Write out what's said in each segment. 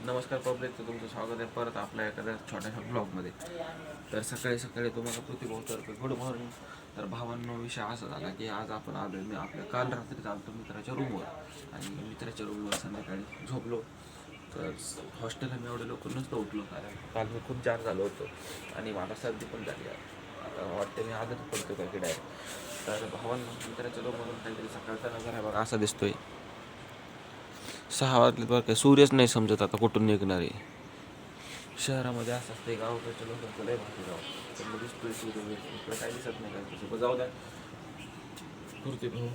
नमस्कार पब्लिक, तर तुमचं स्वागत आहे परत आपल्या एखाद्या छोट्याशा ब्लॉगमध्ये. तर सकाळी सकाळी तुम्हाला प्रतिभावतर्फे गुड मॉर्निंग. तर भावांनो, विषय असा झाला की आज आपण आलो मी आपल्या काल रात्री चालतो मित्राच्या रूमवर, आणि मित्राच्या रूमवर संध्याकाळी झोपलो. तर हॉस्टेलला मी एवढे लवकर नसतं उठलो, कारण काल मी खूप जार झालो होतो आणि मला सर्दी पण झाली आहे. आता वाटतं मी आजच पडतो काय की डायरेक्ट. तर भावांनो, मित्राच्या रूमवरून काहीतरी सकाळचा नजर आहे बघा असा दिसतोय. 6 वाजले बरं, काय सूर्यच नाही समजत आता कुठून निघणार आहे. शहरामध्ये असं असते, गावाकडच्या लोकांचं लय भारी गाव. तर मग दिसतोय सूर्य, इकडे काही दिसत नाही काय तसं. जाऊ द्या. कुर्ती भाऊ,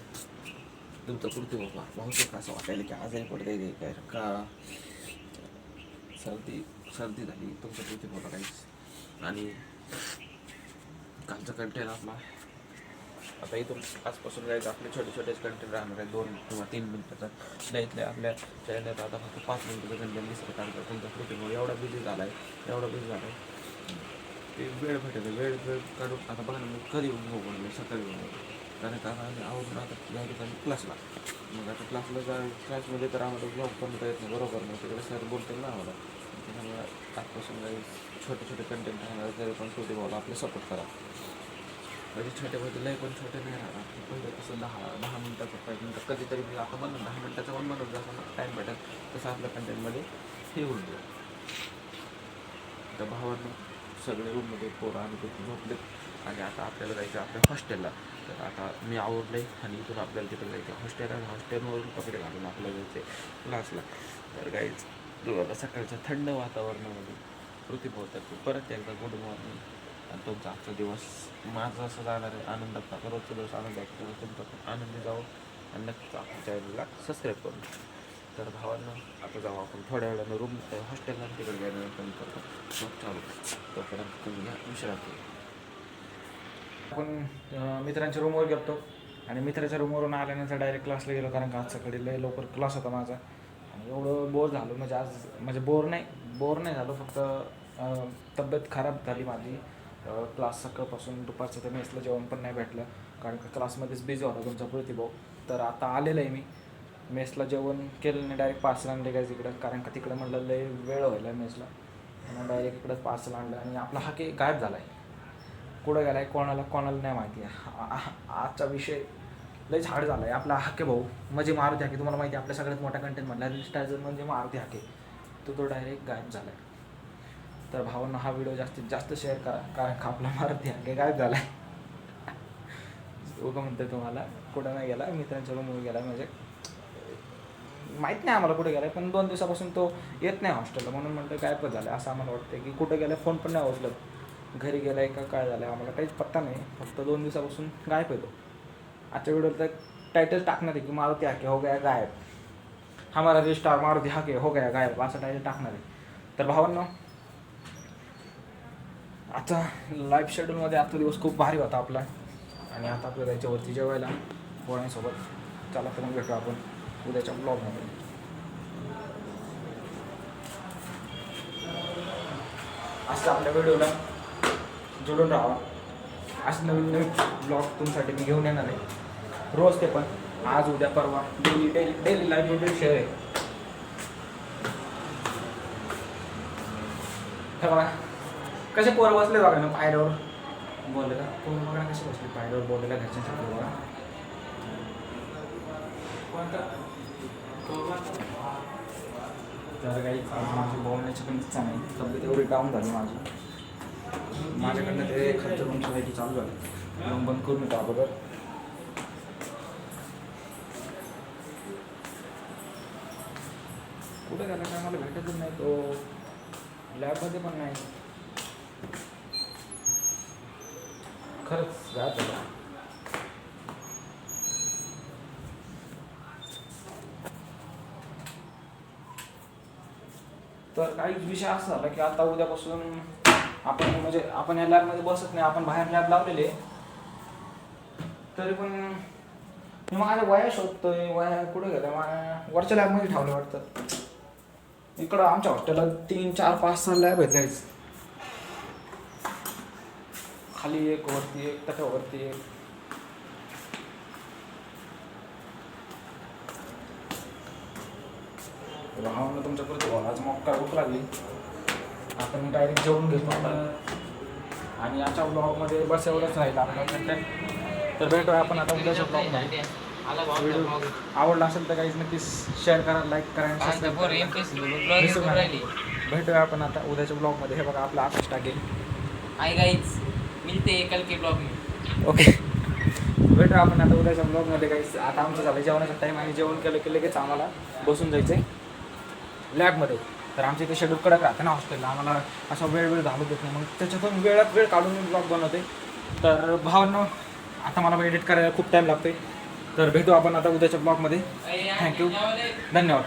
तुमचा कुर्ती भाऊ बहुतेक असं वाटायला की आजारी पडता येते काय का सर्दी सर्दी झाली तुमच्या कुर्ती भाऊला काहीच. आणि कालचा कंटेन आपला आता इथून आजपासून जायचं आपले छोटे छोटेच कंटेंट राहणार आहे, 2 किंवा 3 मिनिटाचा. इथल्या आपल्या चॅनलला आता फक्त 5 मिनिटाचं कंटेंट दिसतं, कारण का तुमचा प्रोटीनमुळे एवढा बिझी झाला आहे. ते वेळ भेटत वेळ काढून आता बघा ना, मी कधी येऊन मी सकाळी येऊन कारण का आम्ही आवडून आता जायचं आम्ही क्लासला. मग आता क्लासमध्ये तर आम्हाला ब्लॉग बनवता येत नाही, बरोबर नाही. तिकडे सर बोलतील ना आम्हाला, त्याच्यामुळे आजपासून काही छोटे छोटे कंटेंट राहणार, तरी पण छोटे भावाला आपले सपोर्ट करा. म्हणजे छोटे मोठे लय पण छोटे नाही राहणार. पहिले कसं 10 मिनटाचं 5 मिनटं कधीतरी मी आता बनवून 10 मिनटाचं पण बनवून जसं टाईम भेटेल तसं आपल्या कंटेंटमध्ये हे होऊन जाईल. त्या भावांना सगळे रूममध्ये पोरं आणि ते झोपलेत, आणि आता आपल्याला जायचं आपल्या हॉस्टेलला. तर आता मी आवडलं आहे आणि इथून आपल्याला तिकडे जायचं हॉस्टेलवरून कपडे घालून आपल्याला जायचं क्लासला. तर काहीच आता सकाळच्या थंड वातावरणामध्ये प्रतिभावतर्फे परत एकदा गुड मॉर्निंग. आणि तुमचा आजचा दिवस माझा असं जाणार आहे आनंदात. रोजचा दिवस आनंद आहे, तुमचा पण आनंदी जावं. आणि नक्कीच आपल्या चॅनलला सबस्क्राईब करून. तर भावांना आता जाऊ आपण थोड्या वेळानं रूम हॉस्टेलला, तिकडे गेल्यानंतर मी करतो मग चालू. तोपर्यंत तुम्ही घ्या विश्रांती. आपण मित्रांच्या रूमवर गेलो आणि मित्राच्या रूमवरून आल्यानंतर डायरेक्ट क्लासला गेलो, कारण का आज सकाळी लय लवकर क्लास होता माझा. आणि एवढं बोर झालो, म्हणजे आज म्हणजे बोर नाही झालो, फक्त तब्येत खराब झाली माझी. क्लास सकाळपासून दुपारचं तर मेसला जेवण पण नाही भेटलं, कारण का क्लासमध्येच बिझी होता तुमचा प्रतिभाव. तर आता आलेलं आहे मी मेसला, जेवण केलं नाही, डायरेक्ट पार्सल आणले काय तिकडं, कारण का तिकडं म्हटलं लय वेळ व्हायला मेसला. मग डायरेक्ट इकडंच पार्सल आणलं आणि आपला हा की गायब झाला आहे. कुठं गेला आहे कोणाला नाही माहिती आहे. आजचा विषय लयच हार्ड झाला आहे. आपला हाके भाऊ म्हणजे मारुती हाके, तुम्हाला माहिती आहे आपल्या सगळ्यात मोठा कंटेंट म्हटला रिस्टायझर म्हणजे मारुती हाके, तो डायरेक्ट गायब झाला आहे. तर भावांना हा व्हिडिओ जास्तीत जास्त शेअर करा, कारण का आपला मारुती हाके गायब झाला आहे. उगं म्हणते तुम्हाला कुठं नाही गेला, मित्रांच्या रूमवर गेला, म्हणजे माहीत नाही आम्हाला कुठे गेला आहे, पण 2 दिवसापासून तो येत नाही हॉस्टेलला, म्हणून म्हणतं गायबच झालं असं आम्हाला वाटतं. की कुठं गेलं, फोन पण नाही उचलत, घरी गेला आहे का काय झालं आम्हाला काहीच पत्ता नाही. फक्त 2 दिवसापासून गायब येतो. आजच्या व्हिडिओला तर टायटल टाकणार आहे की मारुती हाके हो गया गायब, हमारा रिस्टार मारुती हाके हो गया गायब, असं टायटल टाकणार आहे. तर भावांनो, आजचा लाईफ शेड्यूलमध्ये आजचा दिवस खूप भारी होता आपला. आणि आता आपल्या जायच्यावरती जेवायला पोळ्यांसोबत. चला तर मग भेटू आपण उद्याच्या ब्लॉगमध्ये. असं आपल्या व्हिडिओला जोडून राहा. असं नवीन नवीन ब्लॉग तुमच्यासाठी मी घेऊन येणार आहे रोज, ते पण आज उद्या परवा. डेली लाईफ रुटीन शेअर आहे. हे बघा कसे पोरं बसले बघा ना पायऱ्यावर बोलायला. पोरं बघा कसे बसले पायऱ्यावर बोलायला घरच्यांसाठी. बघा तर काही आज माझी बोलण्याची पण इच्छा नाही, तब्येत एवढी डाऊन झाली माझ्याकडनं. ते खर्च तुमच्यासाठी चालू झालं, मग बंद करून येतो अगोदर. कुठे गेला काय मला भेटतच नाही, तो लॅबमध्ये पण नाही, खरंच गायब झाला. तर काही विषय असा झाला की आता उद्यापासून आपण या लॅबमध्ये बसत नाही, आपण बाहेर लॅब लावलेले. तरी पण मी माझ्या वया शोधतोय, वया कुठे गेल्या, माझ्या वरच्या लॅबमध्ये ठेवलं वाटतं. इकडं आमच्या हॉस्टेलला 3, 4, 5, 6 लॅब आहेत गाईज. खाली एक, वरती एक, त्याच्यावरती एक. भावना तुमच्याकडे बोलायचं मग भूक लागली. आता मी डायरेक्ट जेवून घेतो आता. आणि आजच्या ब्लॉगमध्ये बस एवढंच राहील आपलं कंटेंट. तर भेटूया आपण आता उद्याच्या ब्लॉगमध्ये. व्हिडिओ आवडला असेल तर काहीच नक्कीच शेअर करा, लाईक करा आणि सबस्क्राईब करा. भेटूया आपण आता उद्याच्या ब्लॉगमध्ये. हे बघा आपला आकाश टाकेल. हाय गाइस, मिलते हैं कल के ब्लॉग में. ओके, भेटूया आपण आता उद्याच्या ब्लॉगमध्ये. काहीच आता आमचं झालं जेवणाचा टाईम आणि जेवण केलं की लगेच आम्हाला बसून जायचं आहे लॅबमध्ये. तर आमच्या इथे शेड्यूल कडक राहते ना हॉस्टेलला, आम्हाला असा वेळ घालू देत नाही. मग त्याच्यातून वेळात वेळ काढून मी ब्लॉग बनवते. तर भावना आता मला एडिट करायला खूप टाईम लागते. तर भेटू आपण आता उद्याच्या ब्लॉगमध्ये. थँक्यू, धन्यवाद.